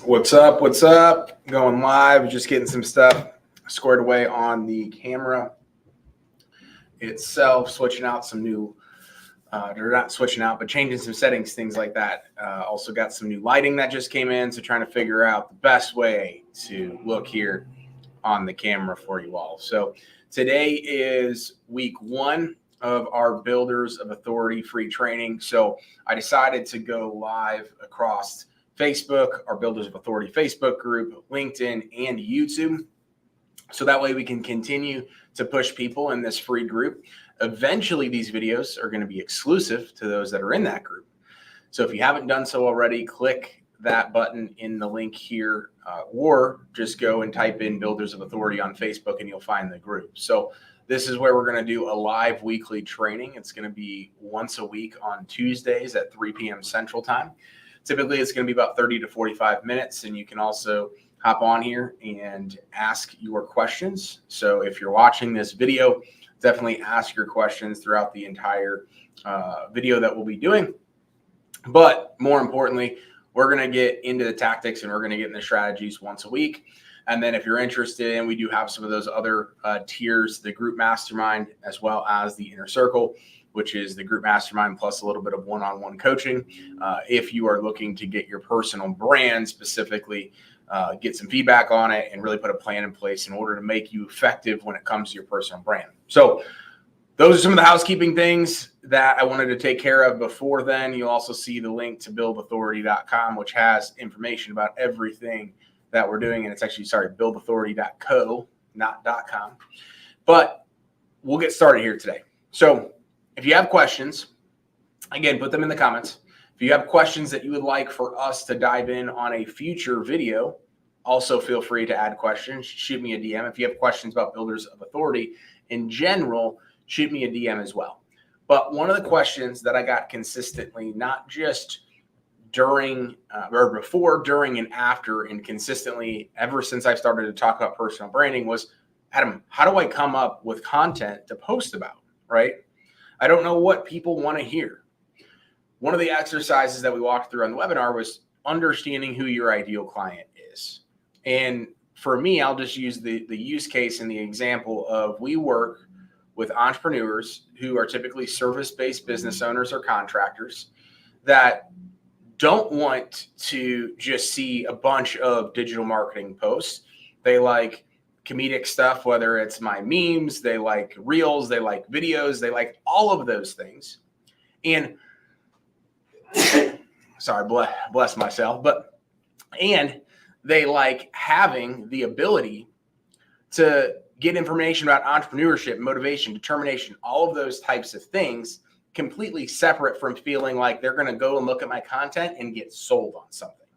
What's up? What's up? Going live, just getting some stuff squared away on the camera itself, switching out some new, they're not switching out, but changing some settings, things like that. Also got some new lighting that just came in, so trying to figure out the best way to look here on the camera for you all. So today is week 1 of our Builders of Authority free training. So I decided to go live across Facebook, our Builders of Authority Facebook group, LinkedIn, and YouTube. So that way we can continue to push people in this free group. Eventually, these videos are going to be exclusive to those that are in that group. So if you haven't done so already, click that button in the link here, or just go and type in Builders of Authority on Facebook and you'll find the group. So this is where we're going to do a live weekly training. It's going to be once a week on Tuesdays at 3 p.m. Central Time. Typically, it's going to be about 30 to 45 minutes, and you can also hop on here and ask your questions. So if you're watching this video, definitely ask your questions throughout the entire video that we'll be doing. But more importantly, we're going to get into the tactics and we're going to get into strategies once a week. And then if you're interested, and we do have some of those other tiers, the group mastermind, as well as the inner circle, which is the group mastermind plus a little bit of one-on-one coaching. If you are looking to get your personal brand specifically, get some feedback on it and really put a plan in place in order to make you effective when it comes to your personal brand. So those are some of the housekeeping things that I wanted to take care of before then. You'll also see the link to buildauthority.com, which has information about everything that we're doing. And it's actually, buildauthority.co, not .com. But we'll get started here today. So if you have questions, again, put them in the comments. If you have questions that you would like for us to dive in on a future video, also feel free to add questions. Shoot me a DM. If you have questions about Builders of Authority in general, shoot me a DM as well. But one of the questions that I got consistently, not just during or before, during, and after, and consistently ever since I started to talk about personal branding was, Adam, how do I come up with content to post about, right? I don't know what people want to hear. One of the exercises that we walked through on the webinar was understanding who your ideal client is. And for me, I'll just use the use case and the example of we work with entrepreneurs who are typically service-based business owners or contractors that don't want to just see a bunch of digital marketing posts. They like comedic stuff, whether it's my memes, they like reels, they like videos, they like all of those things. And sorry, bless myself, and they like having the ability to get information about entrepreneurship, motivation, determination, all of those types of things, completely separate from feeling like they're going to go and look at my content and get sold on something.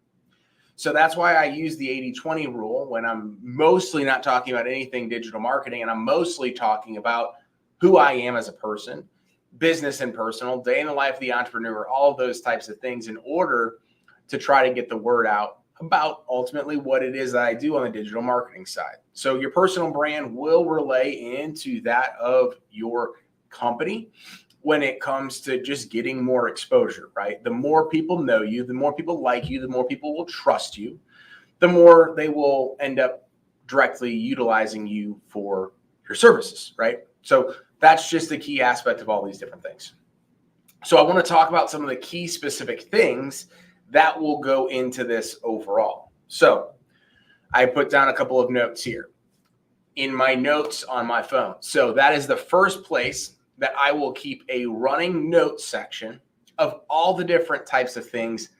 So that's why I use the 80-20 rule when I'm mostly not talking about anything digital marketing, and I'm mostly talking about who I am as a person, business and personal, day in the life of the entrepreneur, all of those types of things in order to try to get the word out about ultimately what it is that I do on the digital marketing side. So your personal brand will relay into that of your company when it comes to just getting more exposure, right? The more people know you, the more people like you, the more people will trust you, the more they will end up directly utilizing you for your services, right? So that's just the key aspect of all these different things. So I want to talk about some of the key specific things that will go into this overall. So I put down a couple of notes here in my notes on my phone. So that is the first place that I will keep a running note section of all the different types of things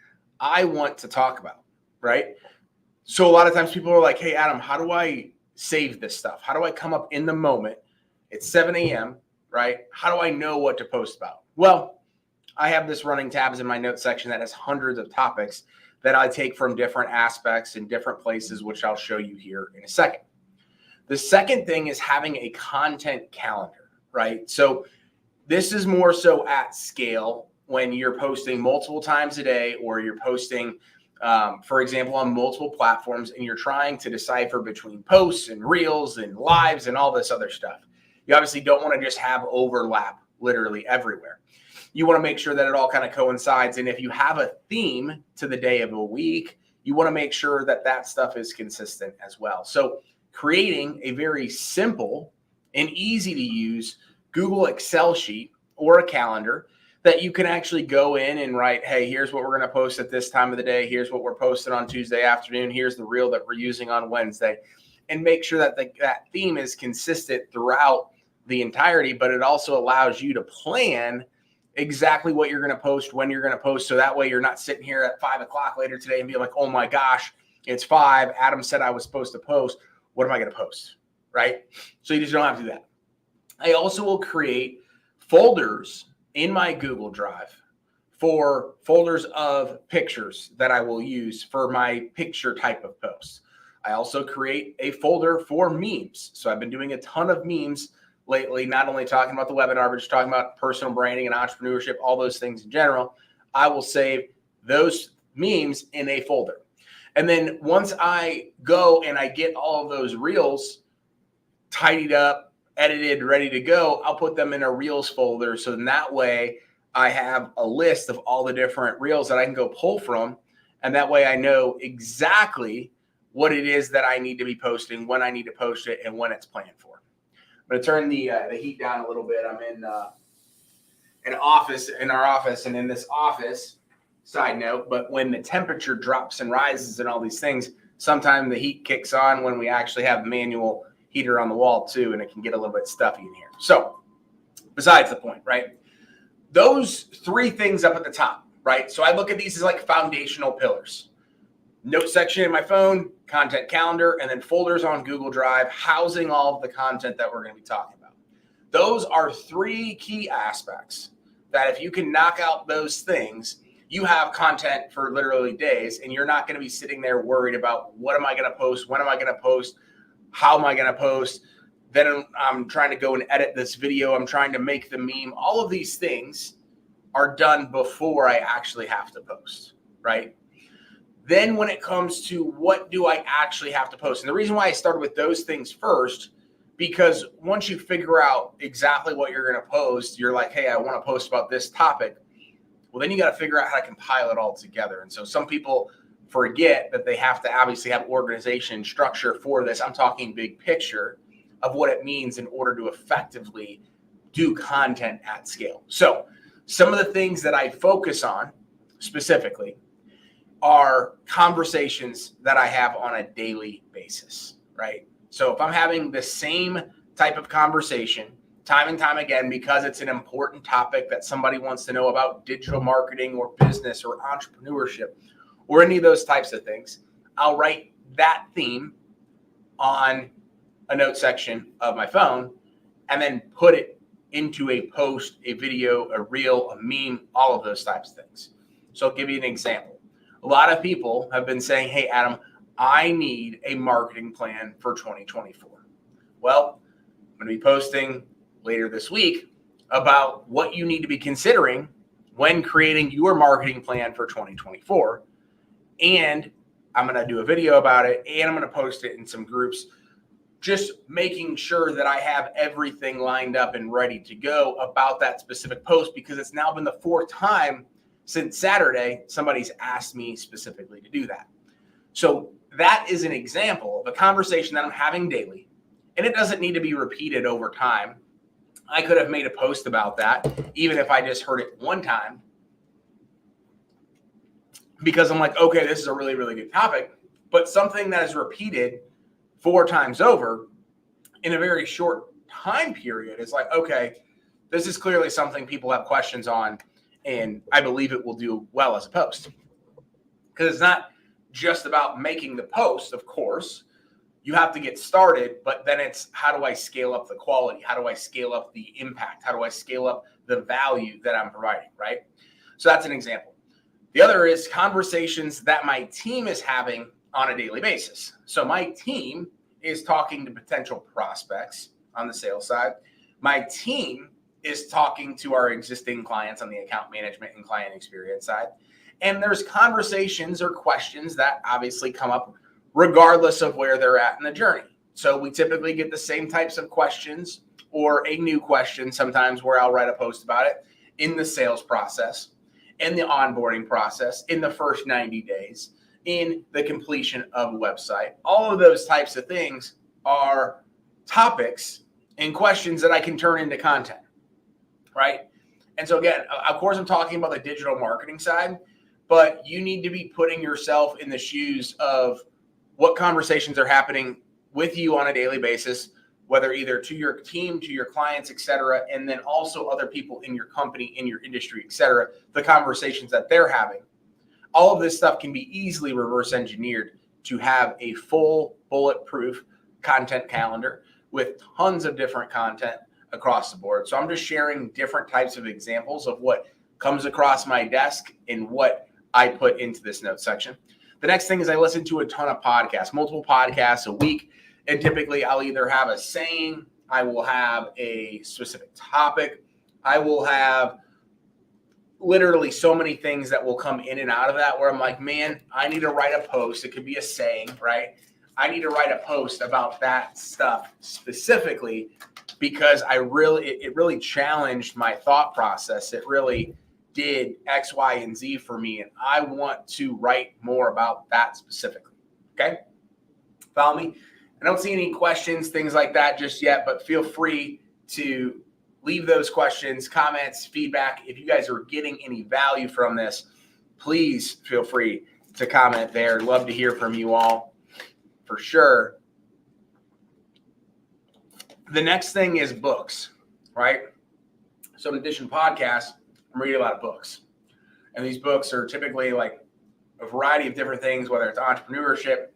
I want to talk about, right? So a lot of times people are like, hey, Adam, how do I save this stuff? How do I come up in the moment? It's 7 a.m., right? How do I know what to post about? Well, I have this running tabs in my note section that has hundreds of topics that I take from different aspects in different places, which I'll show you here in a second. The second thing is having a content calendar. Right? So this is more so at scale when you're posting multiple times a day, or you're posting, for example, on multiple platforms, and you're trying to decipher between posts and reels and lives and all this other stuff. You obviously don't want to just have overlap literally everywhere. you want to make sure that it all kind of coincides. And if you have a theme to the day of a week, you want to make sure that that stuff is consistent as well. So creating a very simple and easy to use Google Excel sheet or a calendar that you can actually go in and write, hey, here's what we're going to post at this time of the day. Here's what we're posting on Tuesday afternoon. Here's the reel that we're using on Wednesday. And make sure that that theme is consistent throughout the entirety, but it also allows you to plan exactly what you're going to post, when you're going to post. So that way you're not sitting here at 5 o'clock later today and being like, oh my gosh, it's 5. Adam said I was supposed to post. What am I going to post? Right? So you just don't have to do that. I also will create folders in my Google Drive for folders of pictures that I will use for my picture type of posts. I also create a folder for memes. So I've been doing a ton of memes lately, not only talking about the webinar, but just talking about personal branding and entrepreneurship, all those things in general. I will save those memes in a folder. And then once I go and I get all of those reels tidied up, edited, ready to go, I'll put them in a reels folder. So in that way I have a list of all the different reels that I can go pull from. And that way I know exactly what it is that I need to be posting, when I need to post it, and when it's planned for. I'm going to turn the heat down a little bit. I'm in an office, in our office, and in this office, side note, but when the temperature drops and rises and all these things, sometimes the heat kicks on when we actually have manual heater on the wall too, and it can get a little bit stuffy in here. So besides the point, right? Those 3 things up at the top, right? So I look at these as like foundational pillars. Note section in my phone, content calendar, and then folders on Google Drive, housing all of the content that we're going to be talking about. Those are 3 key aspects that if you can knock out those things, you have content for literally days, and you're not going to be sitting there worried about what am I going to post, when am I going to post, how am I going to post, then I'm trying to go and edit this video, I'm trying to make the meme. All of these things are done before I actually have to post, right? Then when it comes to what do I actually have to post, and the reason why I started with those things first, because once you figure out exactly what you're going to post, you're like, hey, I want to post about this topic. Well, then you got to figure out how to compile it all together. And so some people forget that they have to obviously have organization structure for this. I'm talking big picture of what it means in order to effectively do content at scale. So some of the things that I focus on specifically are conversations that I have on a daily basis, right? So if I'm having the same type of conversation time and time again, because it's an important topic that somebody wants to know about digital marketing or business or entrepreneurship or any of those types of things, I'll write that theme on a note section of my phone and then put it into a post, a video, a reel, a meme, all of those types of things. So I'll give you an example. A lot of people have been saying, hey, Adam, I need a marketing plan for 2024. Well, I'm going to be posting later this week about what you need to be considering when creating your marketing plan for 2024. And I'm going to do a video about it, and I'm going to post it in some groups, just making sure that I have everything lined up and ready to go about that specific post, because it's now been the 4th time since Saturday somebody's asked me specifically to do that. So that is an example of a conversation that I'm having daily, and it doesn't need to be repeated over time. I could have made a post about that, even if I just heard it one time, because I'm like, okay, this is a really, really good topic, but something that is repeated 4 times over in a very short time period is like, okay, this is clearly something people have questions on, and I believe it will do well as a post. Because it's not just about making the post, of course. You have to get started, but then it's how do I scale up the quality? How do I scale up the impact? How do I scale up the value that I'm providing, right? So that's an example. The other is conversations that my team is having on a daily basis. So my team is talking to potential prospects on the sales side. My team is talking to our existing clients on the account management and client experience side. And there's conversations or questions that obviously come up regardless of where they're at in the journey. So we typically get the same types of questions or a new question sometimes where I'll write a post about it in the sales process, in the onboarding process, in the first 90 days, in the completion of a website. All of those types of things are topics and questions that I can turn into content, right? And so again, of course, I'm talking about the digital marketing side, but you need to be putting yourself in the shoes of what conversations are happening with you on a daily basis, whether either to your team, to your clients, et cetera, and then also other people in your company, in your industry, et cetera, the conversations that they're having. All of this stuff can be easily reverse engineered to have a full bulletproof content calendar with tons of different content across the board. So I'm just sharing different types of examples of what comes across my desk and what I put into this note section. The next thing is I listen to a ton of podcasts, multiple podcasts a week. And typically I'll either have a saying, I will have a specific topic, I will have literally so many things that will come in and out of that where I'm like, man, I need to write a post. It could be a saying, right? I need to write a post about that stuff specifically because it really challenged my thought process. It really did X, Y, and Z for me. And I want to write more about that specifically. Okay. Follow me. I don't see any questions, things like that just yet, but feel free to leave those questions, comments, feedback. If you guys are getting any value from this, please feel free to comment there. Love to hear from you all for sure. The next thing is books, right? So in addition to podcasts, I'm reading a lot of books. And these books are typically like a variety of different things, whether it's entrepreneurship,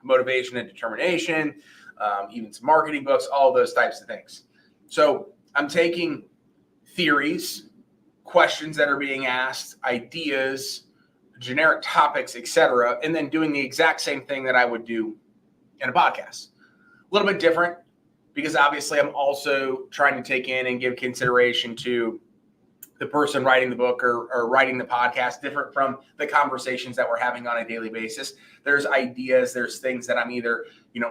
motivation and determination, even some marketing books, all those types of things. So I'm taking theories, questions that are being asked, ideas, generic topics, etc., and then doing the exact same thing that I would do in a podcast. A little bit different because obviously I'm also trying to take in and give consideration to the person writing the book or writing the podcast, different from the conversations that we're having on a daily basis. There's ideas, there's things that I'm either,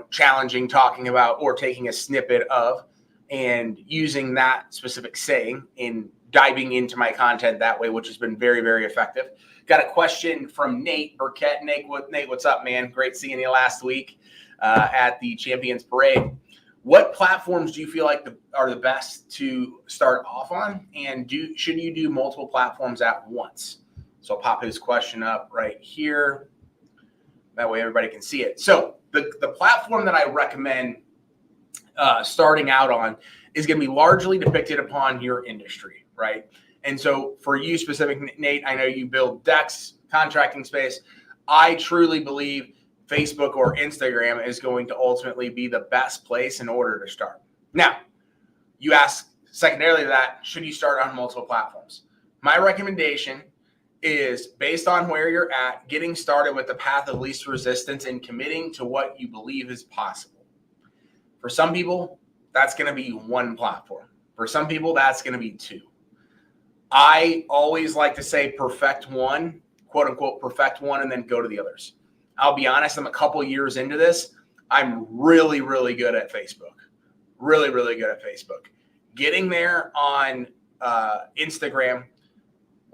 challenging, talking about, or taking a snippet of and using that specific saying in diving into my content that way, which has been very, very effective. Got a question from Nate Burkett. Nate, what's up, man? Great seeing you last week at the Champions Parade. What platforms do you feel like are the best to start off on? And should you do multiple platforms at once? So I'll pop his question up right here. That way everybody can see it. So the platform that I recommend starting out on is going to be largely depicted upon your industry, right? And so for you specific, Nate, I know you build decks, contracting space. I truly believe Facebook or Instagram is going to ultimately be the best place in order to start. Now, you ask secondarily to that, should you start on multiple platforms? My recommendation is based on where you're at, getting started with the path of least resistance and committing to what you believe is possible. For some people, that's going to be one platform. For some people, that's going to be two. I always like to say perfect one, quote unquote, perfect one, and then go to the others. I'll be honest, I'm a couple years into this. I'm really, really good at Facebook. Really, really good at Facebook. Getting there on Instagram.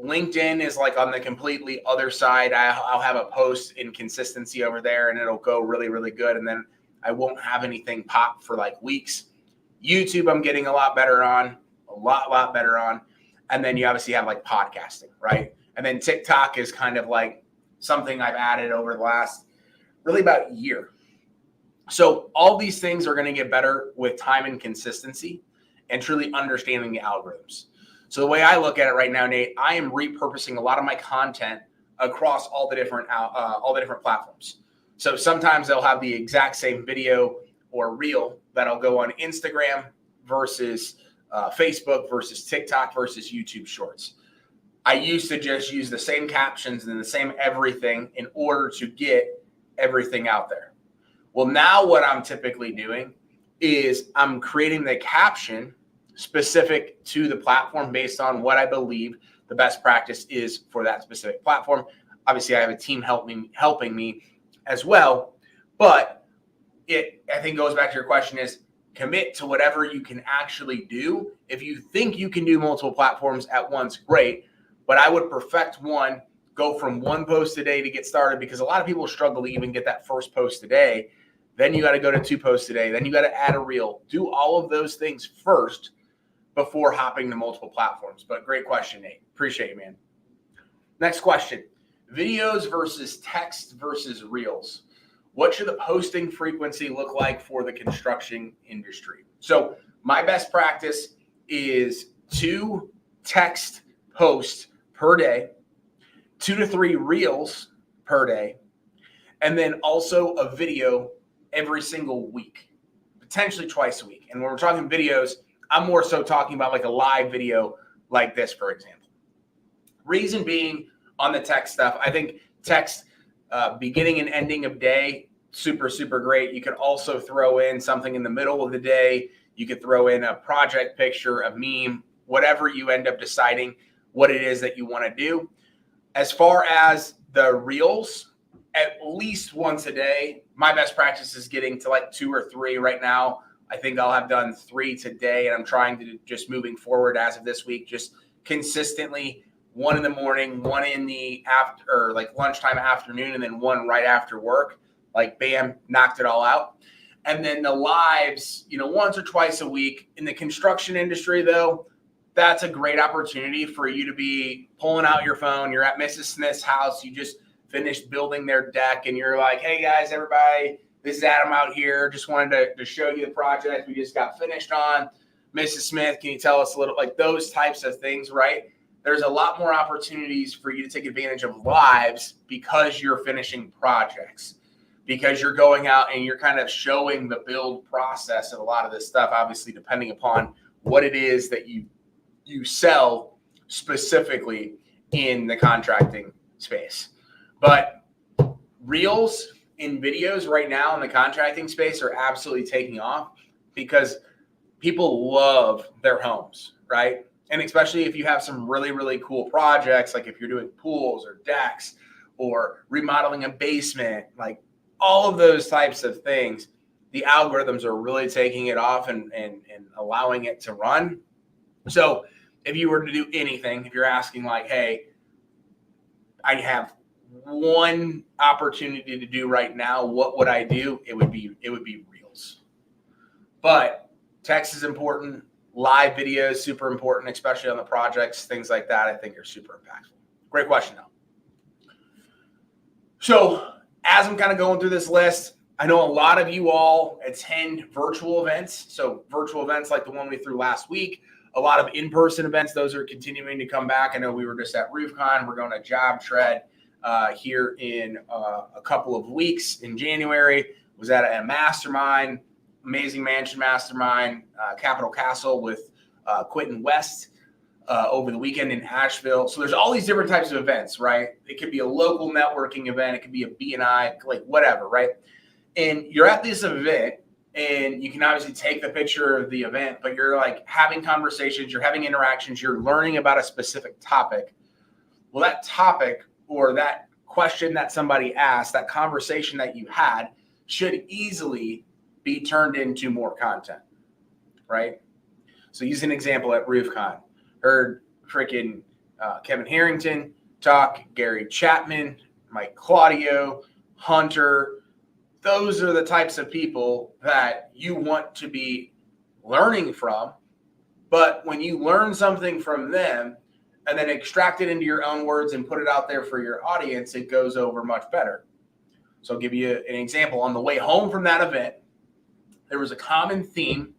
LinkedIn is like on the completely other side. I'll have a post in consistency over there and it'll go really, really good. And then I won't have anything pop for like weeks. YouTube, I'm getting a lot better on, a lot better on. And then you obviously have like podcasting, right? And then TikTok is kind of like something I've added over the last really about a year. So all these things are going to get better with time and consistency and truly understanding the algorithms. So the way I look at it right now, Nate, I am repurposing a lot of my content across all the different platforms. So sometimes they'll have the exact same video or reel that'll go on Instagram versus Facebook versus TikTok versus YouTube Shorts. I used to just use the same captions and the same everything in order to get everything out there. Well, now what I'm typically doing is I'm creating the caption specific to the platform based on what I believe the best practice is for that specific platform. Obviously, I have a team helping me as well, but it, I think, goes back to your question is, commit to whatever you can actually do. If you think you can do multiple platforms at once, great. But I would perfect one, go from one post a day to get started, because a lot of people struggle to even get that first post a day. Then you got to go to 2 posts a day. Then you got to add a reel. Do all of those things first before hopping to multiple platforms. But great question, Nate. Appreciate you, man. Next question. Videos versus text versus reels. What should the posting frequency look like for the construction industry? So my best practice is 2 text posts per day, 2 to 3 reels per day, and then also a video every single week, potentially twice a week. And when we're talking videos, I'm more so talking about like a live video like this, for example. Reason being, on the text stuff, I think text beginning and ending of day, super, super great. You could also throw in something in the middle of the day. You could throw in a project picture, a meme, whatever you end up deciding what it is that you want to do. As far as the reels, at least once a day. My best practice is getting to like 2 or 3 right now. I think I'll have done 3 today, and I'm trying to just moving forward as of this week, just consistently 1 in the morning, 1 in the after, or like lunchtime, afternoon, and then 1 right after work. Like bam, knocked it all out. And then the lives, once or twice a week. In the construction industry, though, that's a great opportunity for you to be pulling out your phone. You're at Mrs. Smith's house. You just finished building their deck, and you're like, hey guys, everybody, this is Adam out here. Just wanted to show you the project we just got finished on. Mrs. Smith, can you tell us a little, like those types of things, right? There's a lot more opportunities for you to take advantage of lives because you're finishing projects, because you're going out and you're kind of showing the build process of a lot of this stuff, obviously depending upon what it is that you sell specifically in the contracting space. But reels and videos right now in the contracting space are absolutely taking off because people love their homes, right? And especially if you have some really, really cool projects, like if you're doing pools or decks or remodeling a basement, like all of those types of things, the algorithms are really taking it off and allowing it to run. So if you were to do anything, if you're asking like, hey, I have one opportunity to do right now, what would I do? It would be reels. But text is important. Live videos, super important, especially on the projects, things like that, I think are super impactful. Great question, though. So as I'm kind of going through this list, I know a lot of you all attend virtual events. So virtual events like the one we threw last week, a lot of in-person events, those are continuing to come back. I know we were just at RoofCon. We're going to Job Shred here in a couple of weeks in January. Was at a mastermind, Amazing Mansion Mastermind, Capital Castle with Quentin West over the weekend in Asheville. So there's all these different types of events, right? It could be a local networking event. It could be a B&I, like whatever, right? And you're at this event and you can obviously take the picture of the event, but you're like having conversations, you're having interactions, you're learning about a specific topic. Well, that topic or that question that somebody asked, that conversation that you had should easily be turned into more content, right? So use an example at RoofCon. Heard freaking Kevin Harrington talk, Gary Chapman, Mike Claudio, Hunter. Those are the types of people that you want to be learning from. But when you learn something from them and then extract it into your own words and put it out there for your audience, it goes over much better. So I'll give you an example. On the way home from that event, there was a common theme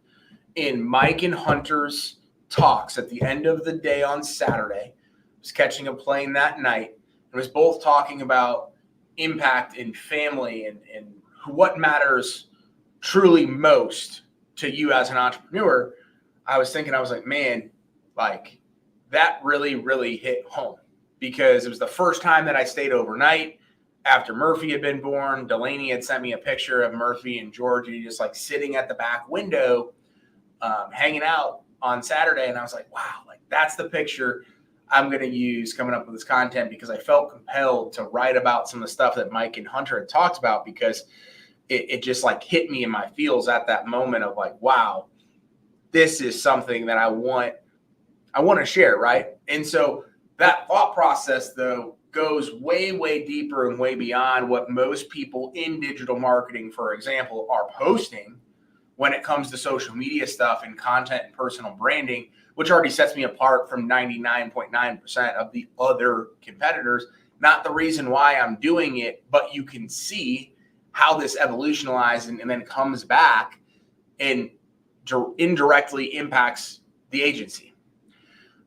in Mike and Hunter's talks at the end of the day on Saturday. I was catching a plane that night and was both talking about impact in family and what matters truly most to you as an entrepreneur. I was like, man, like that really, really hit home because it was the first time that I stayed overnight after Murphy had been born. Delaney had sent me a picture of Murphy and Georgie just like sitting at the back window, hanging out on Saturday. And I was like, wow, like that's the picture I'm going to use coming up with this content because I felt compelled to write about some of the stuff that Mike and Hunter had talked about because it just like hit me in my feels at that moment of like, wow, this is something that I want to share, right? And so that thought process, though, goes way, way deeper and way beyond what most people in digital marketing, for example, are posting when it comes to social media stuff and content and personal branding, which already sets me apart from 99.9% of the other competitors. Not the reason why I'm doing it, but you can see how this evolutionizes and then comes back and indirectly impacts the agency.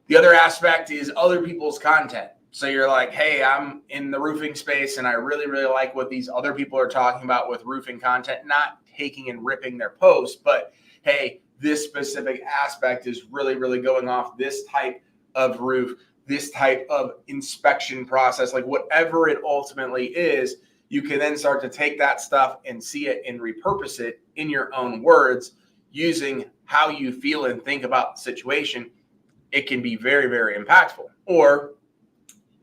The other aspect is other people's content. So you're like, hey, I'm in the roofing space and I really, really like what these other people are talking about with roofing content, not taking and ripping their posts, but hey, this specific aspect is really, really going off this type of roof, this type of inspection process, like whatever it ultimately is, you can then start to take that stuff and see it and repurpose it in your own words using how you feel and think about the situation. It can be very, very impactful. Or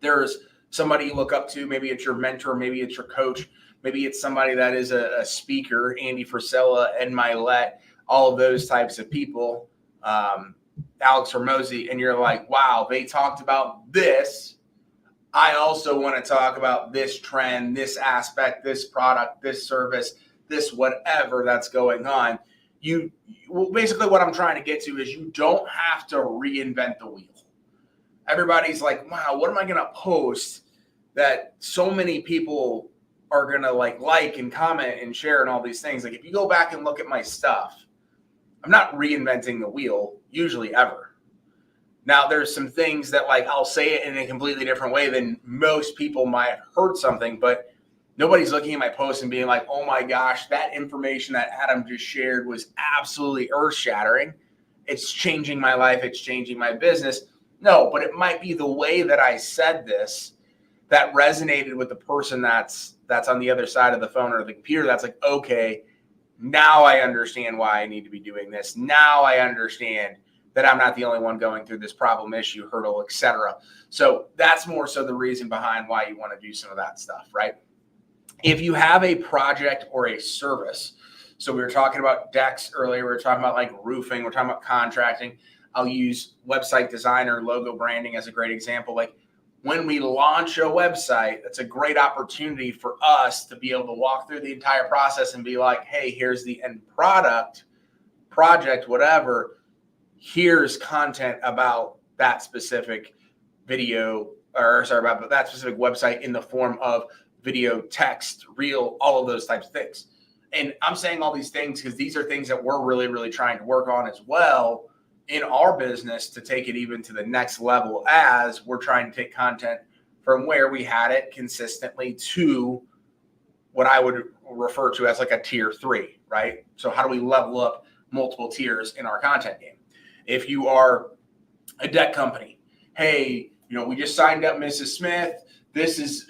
there's somebody you look up to, maybe it's your mentor, maybe it's your coach, maybe it's somebody that is a speaker, Andy Frisella, Ed Milet, all of those types of people, Alex Hormozi, and you're like, wow, they talked about this. I also want to talk about this trend, this aspect, this product, this service, this whatever that's going on. Basically what I'm trying to get to is you don't have to reinvent the wheel. Everybody's like, wow, what am I going to post that so many people are going to like and comment and share and all these things? Like if you go back and look at my stuff, I'm not reinventing the wheel usually ever. Now there's some things that like I'll say it in a completely different way than most people might have heard something, but nobody's looking at my post and being like, oh my gosh, that information that Adam just shared was absolutely earth shattering. It's changing my life. It's changing my business. No, but it might be the way that I said this that resonated with the person that's on the other side of the phone or the computer. That's like, okay, now I understand why I need to be doing this. Now I understand that I'm not the only one going through this problem, issue, hurdle, etc. So that's more so the reason behind why you want to do some of that stuff, right? If you have a project or a service, so we were talking about decks earlier, we were talking about like roofing, we're talking about contracting. I'll use website design or logo branding as a great example. Like when we launch a website, that's a great opportunity for us to be able to walk through the entire process and be like, hey, here's the end product, project, whatever. Here's content about that specific video about that specific website in the form of video, text, reel, all of those types of things. And I'm saying all these things because these are things that we're really, really trying to work on as well in our business to take it even to the next level as we're trying to take content from where we had it consistently to what I would refer to as like a tier 3, right? So how do we level up multiple tiers in our content game? If you are a deck company, hey, we just signed up Mrs. Smith. This is,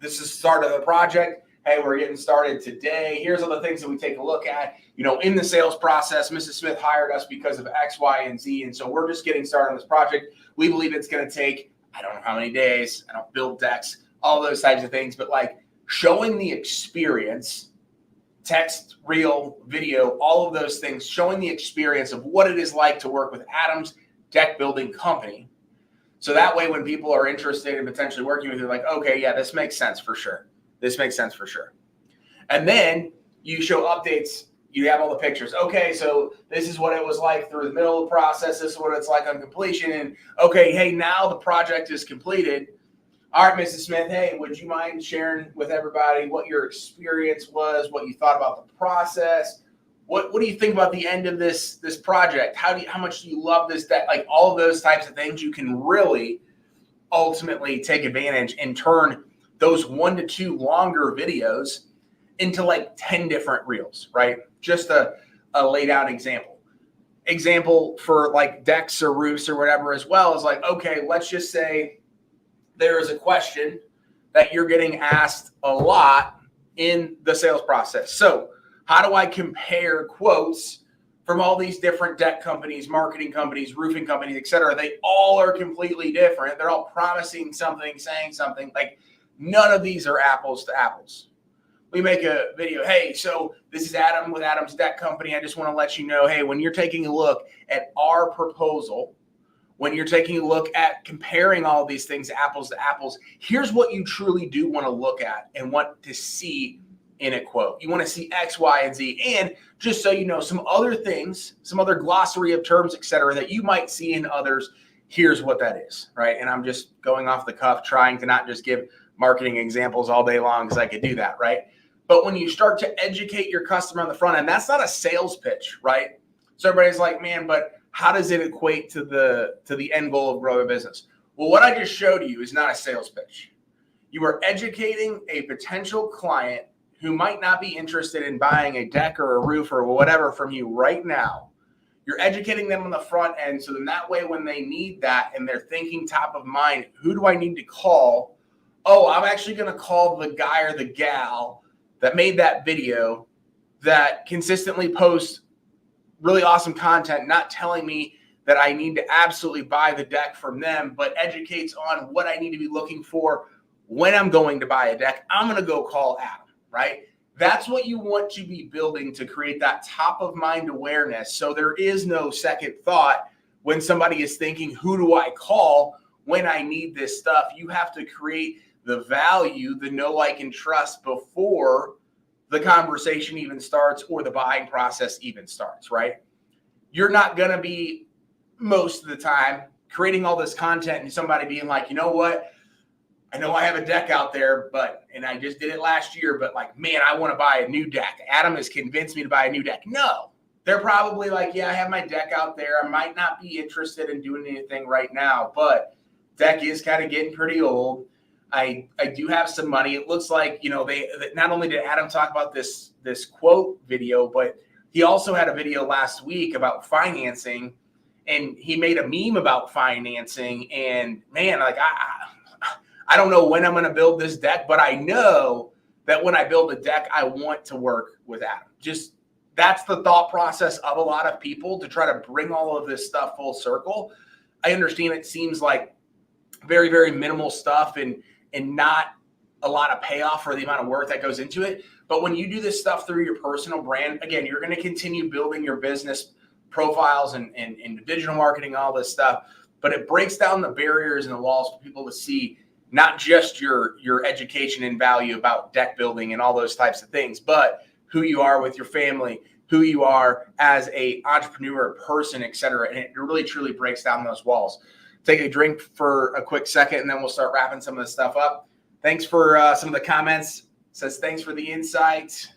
this is the start of the project. Hey, we're getting started today. Here's all the things that we take a look at. In the sales process, Mrs. Smith hired us because of X, Y, and Z. And so we're just getting started on this project. We believe it's going to take, I don't know how many days. I don't build decks, all those types of things. But like showing the experience, text, reel, video, all of those things, showing the experience of what it is like to work with Adam's deck building company. So that way, when people are interested in potentially working with you, like, okay, yeah, this makes sense for sure. This makes sense for sure. And then you show updates. You have all the pictures. Okay, so this is what it was like through the middle of the process. This is what it's like on completion. And okay, hey, now the project is completed. All right, Mrs. Smith, hey, would you mind sharing with everybody what your experience was, what you thought about the process? What do you think about the end of this project? How much do you love this deck? Like all of those types of things, you can really ultimately take advantage and turn those 1 to 2 longer videos into like 10 different reels, right? Just a laid out example. Example for like decks or roofs or whatever as well is like, okay, let's just say there is a question that you're getting asked a lot in the sales process. So how do I compare quotes from all these different deck companies, marketing companies, roofing companies, et cetera? They all are completely different. They're all promising something, saying something. Like none of these are apples to apples. we make a video. Hey, so this is Adam with Adam's Deck Company. I just want to let you know, hey, when you're taking a look at our proposal, when you're taking a look at comparing all these things apples to apples, here's what you truly do want to look at and want to see in a quote. You want to see X, Y, and Z. And just so you know, some other things, some other glossary of terms, et cetera, that you might see in others, here's what that is, right? And I'm just going off the cuff, trying to not just give marketing examples all day long because I could do that, right? But when you start to educate your customer on the front end, that's not a sales pitch, right? So everybody's like, man, but how does it equate to the end goal of growing a business? Well, what I just showed you is not a sales pitch. You are educating a potential client who might not be interested in buying a deck or a roof or whatever from you right now. You're educating them on the front end, so then that way when they need that and they're thinking top of mind, who do I need to call? Oh, I'm actually going to call the guy or the gal that made that video that consistently posts really awesome content, not telling me that I need to absolutely buy the deck from them, but educates on what I need to be looking for when I'm going to buy a deck. I'm going to go call Adam, right? That's what you want to be building to create that top of mind awareness. So there is no second thought when somebody is thinking, who do I call when I need this stuff? You have to create the value, the know, like, and trust before the conversation even starts or the buying process even starts, right? You're not going to be, most of the time, creating all this content and somebody being like, you know what? I know I have a deck out there, and I just did it last year, but like, man, I want to buy a new deck. Adam has convinced me to buy a new deck. No, they're probably like, yeah, I have my deck out there. I might not be interested in doing anything right now, but deck is kind of getting pretty old. I do have some money. It looks like, they not only did Adam talk about this quote video, but he also had a video last week about financing, and he made a meme about financing. And man, like I don't know when I'm going to build this deck, but I know that when I build a deck, I want to work with Adam. Just that's the thought process of a lot of people to try to bring all of this stuff full circle. I understand it seems like very, very minimal stuff and not a lot of payoff for the amount of work that goes into it. But when you do this stuff through your personal brand, again, you're going to continue building your business profiles and digital marketing, all this stuff. But it breaks down the barriers and the walls for people to see not just your education and value about deck building and all those types of things, but who you are with your family, who you are as a entrepreneur, person, et cetera. And it really, truly breaks down those walls. Take a drink for a quick second, and then we'll start wrapping some of this stuff up. Thanks for some of the comments. It says, thanks for the insight.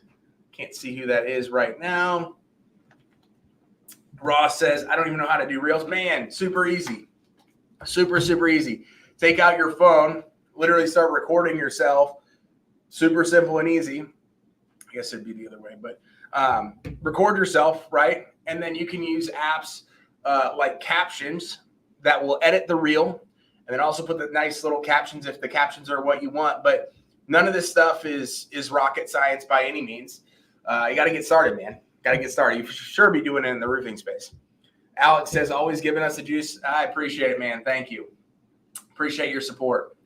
Can't see who that is right now. Ross says, I don't even know how to do reels. Man, super easy. Super, super easy. Take out your phone, literally start recording yourself. Super simple and easy. I guess it'd be the other way, but record yourself, right? And then you can use apps like Captions that will edit the reel, and then also put the nice little captions if the captions are what you want. But none of this stuff is rocket science by any means. You got to get started, man. Got to get started. You should sure be doing it in the roofing space. Alex says, always giving us the juice. I appreciate it, man. Thank you. Appreciate your support.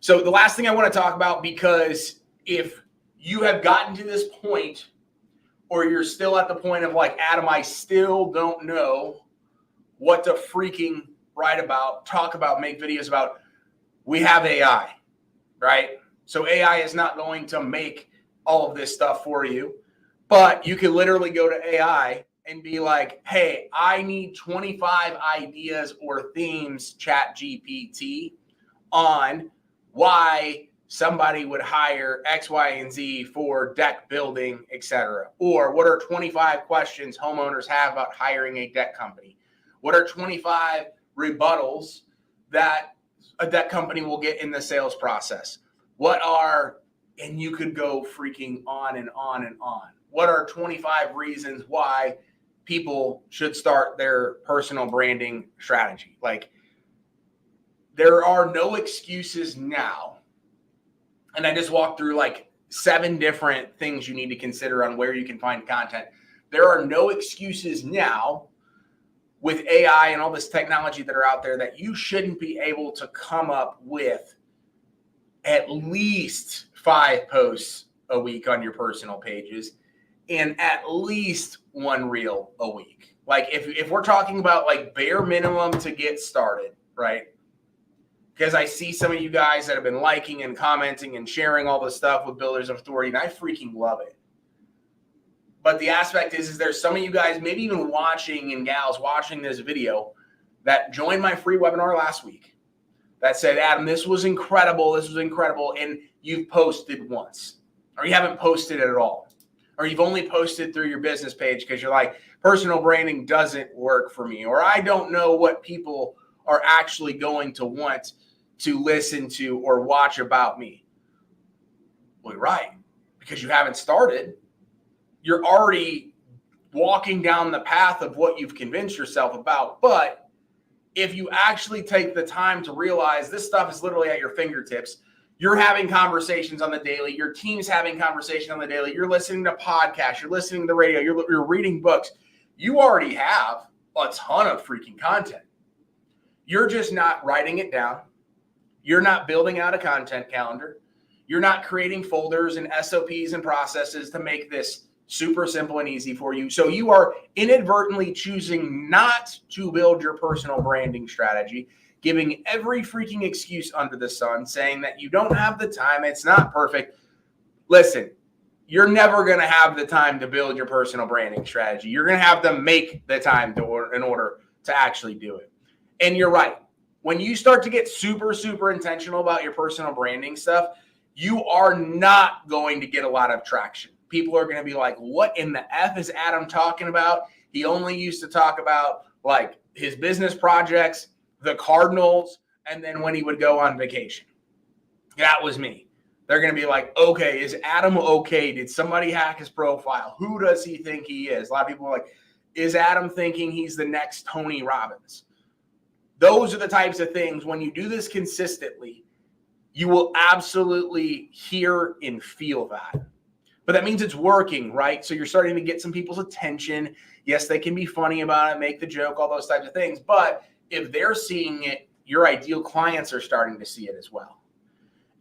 So the last thing I want to talk about, because if you have gotten to this point or you're still at the point of like, Adam, I still don't know what to freaking write about, talk about, make videos about, we have AI, right? So AI is not going to make all of this stuff for you, but you can literally go to AI and be like, hey, I need 25 ideas or themes, Chat GPT, on why somebody would hire X, Y, and Z for deck building, etc. Or what are 25 questions homeowners have about hiring a deck company? What are 25 rebuttals that a deck company will get in the sales process? And you could go freaking on and on and on. What are 25 reasons why people should start their personal branding strategy? Like, there are no excuses now. And I just walked through like 7 different things you need to consider on where you can find content. There are no excuses now with AI and all this technology that are out there that you shouldn't be able to come up with at least 5 posts a week on your personal pages and at least 1 reel a week. Like if we're talking about like bare minimum to get started, right? Because I see some of you guys that have been liking and commenting and sharing all this stuff with Builders of Authority, and I freaking love it. But the aspect is there's some of you guys, maybe even watching and gals watching this video, that joined my free webinar last week that said, Adam, this was incredible. This was incredible. And you've posted once, or you haven't posted at all, or you've only posted through your business page because you're like, personal branding doesn't work for me, or I don't know what people are actually going to want to listen to or watch about me. Well, you're right, because you haven't started. You're already walking down the path of what you've convinced yourself about. But if you actually take the time to realize this stuff is literally at your fingertips, you're having conversations on the daily, your team's having conversations on the daily, you're listening to podcasts, you're listening to the radio, you're reading books, you already have a ton of freaking content. You're just not writing it down. You're not building out a content calendar. You're not creating folders and SOPs and processes to make this super simple and easy for you. So you are inadvertently choosing not to build your personal branding strategy, giving every freaking excuse under the sun, saying that you don't have the time, it's not perfect. Listen, you're never going to have the time to build your personal branding strategy. You're going to have to make the time in order to actually do it. And you're right. When you start to get super, super intentional about your personal branding stuff, you are not going to get a lot of traction. People are going to be like, what in the F is Adam talking about? He only used to talk about like his business projects, the Cardinals, and then when he would go on vacation. That was me. They're going to be like, okay, is Adam okay? Did somebody hack his profile? Who does he think he is? A lot of people are like, is Adam thinking he's the next Tony Robbins? Those are the types of things, when you do this consistently, you will absolutely hear and feel that. But that means it's working, right? So you're starting to get some people's attention. Yes, they can be funny about it, make the joke, all those types of things. But if they're seeing it, your ideal clients are starting to see it as well.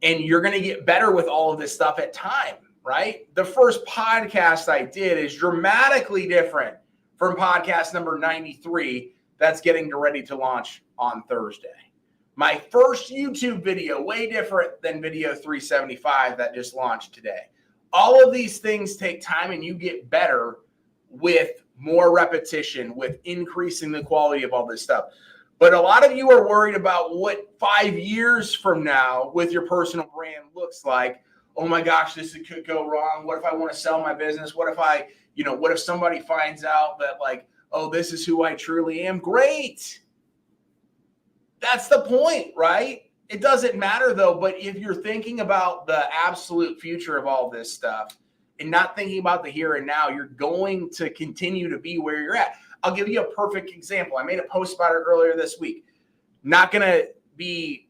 And you're going to get better with all of this stuff at time, right? The first podcast I did is dramatically different from podcast number 93 that's getting ready to launch on Thursday. My first YouTube video, way different than video 375 that just launched today. All of these things take time, and you get better with more repetition, with increasing the quality of all this stuff. But a lot of you are worried about what 5 years from now with your personal brand looks like. Oh my gosh, this could go wrong. What if I want to sell my business? What if what if somebody finds out that like, oh, this is who I truly am? Great. That's the point, right? It doesn't matter though, but if you're thinking about the absolute future of all this stuff and not thinking about the here and now, you're going to continue to be where you're at. I'll give you a perfect example. I made a post about it earlier this week. Not going to be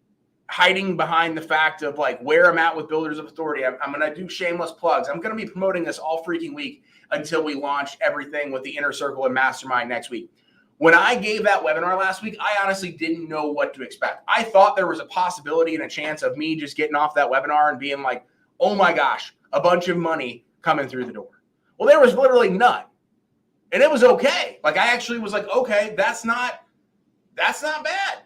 hiding behind the fact of like where I'm at with Builders of Authority. I'm going to do shameless plugs. I'm going to be promoting this all freaking week until we launch everything with the Inner Circle and Mastermind next week. When I gave that webinar last week, I honestly didn't know what to expect. I thought there was a possibility and a chance of me just getting off that webinar and being like, oh my gosh, a bunch of money coming through the door. Well, there was literally none. And it was okay. Like I actually was like, okay, that's not bad.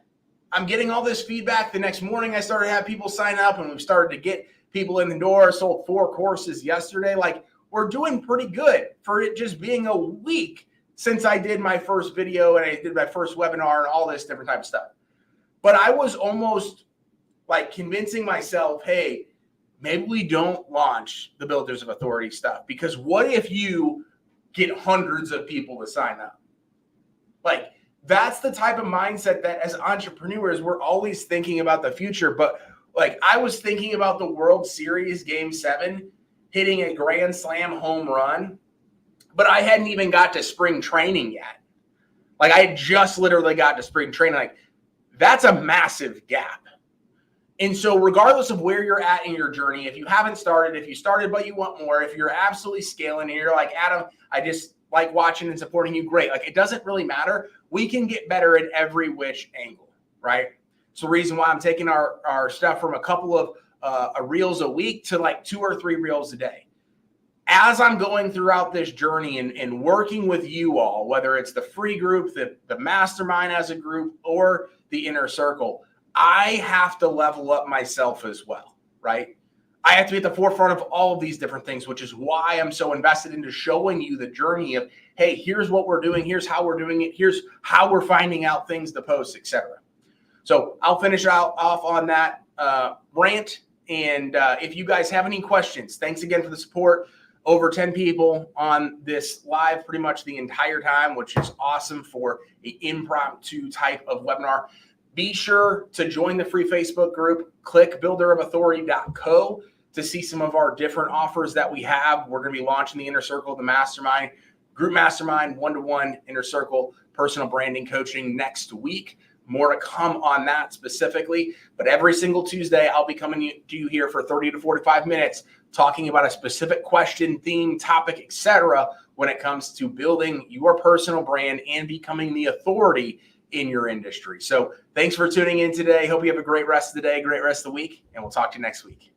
I'm getting all this feedback. The next morning I started to have people sign up, and we've started to get people in the door. Sold 4 courses yesterday. Like we're doing pretty good for it just being a week since I did my first video and I did my first webinar and all this different type of stuff. But I was almost like convincing myself, hey, maybe we don't launch the Builders of Authority stuff, because what if you get hundreds of people to sign up? Like that's the type of mindset that as entrepreneurs, we're always thinking about the future. But like I was thinking about the World Series Game 7 hitting a grand slam home run, but I hadn't even got to spring training yet. Like I had just literally got to spring training. Like that's a massive gap. And so regardless of where you're at in your journey, if you haven't started, if you started but you want more, if you're absolutely scaling and you're like, Adam, I just like watching and supporting you, great. Like it doesn't really matter. We can get better at every which angle, right? So the reason why I'm taking our stuff from a couple of reels a week to like 2 or 3 reels a day. as I'm going throughout this journey and working with you all, whether it's the free group, the mastermind as a group, or the inner circle, I have to level up myself as well, right? I have to be at the forefront of all of these different things, which is why I'm so invested into showing you the journey of, hey, here's what we're doing, here's how we're doing it, here's how we're finding out things to post, etc. So I'll finish off on that rant. And if you guys have any questions, thanks again for the support. Over 10 people on this live pretty much the entire time, which is awesome for an impromptu type of webinar. Be sure to join the free Facebook group. Click builderofauthority.co to see some of our different offers that we have. We're going to be launching the Inner Circle, the Mastermind, Group Mastermind, one-to-one Inner Circle, personal branding coaching next week. More to come on that specifically. But every single Tuesday, I'll be coming to you here for 30 to 45 minutes talking about a specific question, theme, topic, etc. when it comes to building your personal brand and becoming the authority in your industry. So thanks for tuning in today. Hope you have a great rest of the day, great rest of the week, and we'll talk to you next week.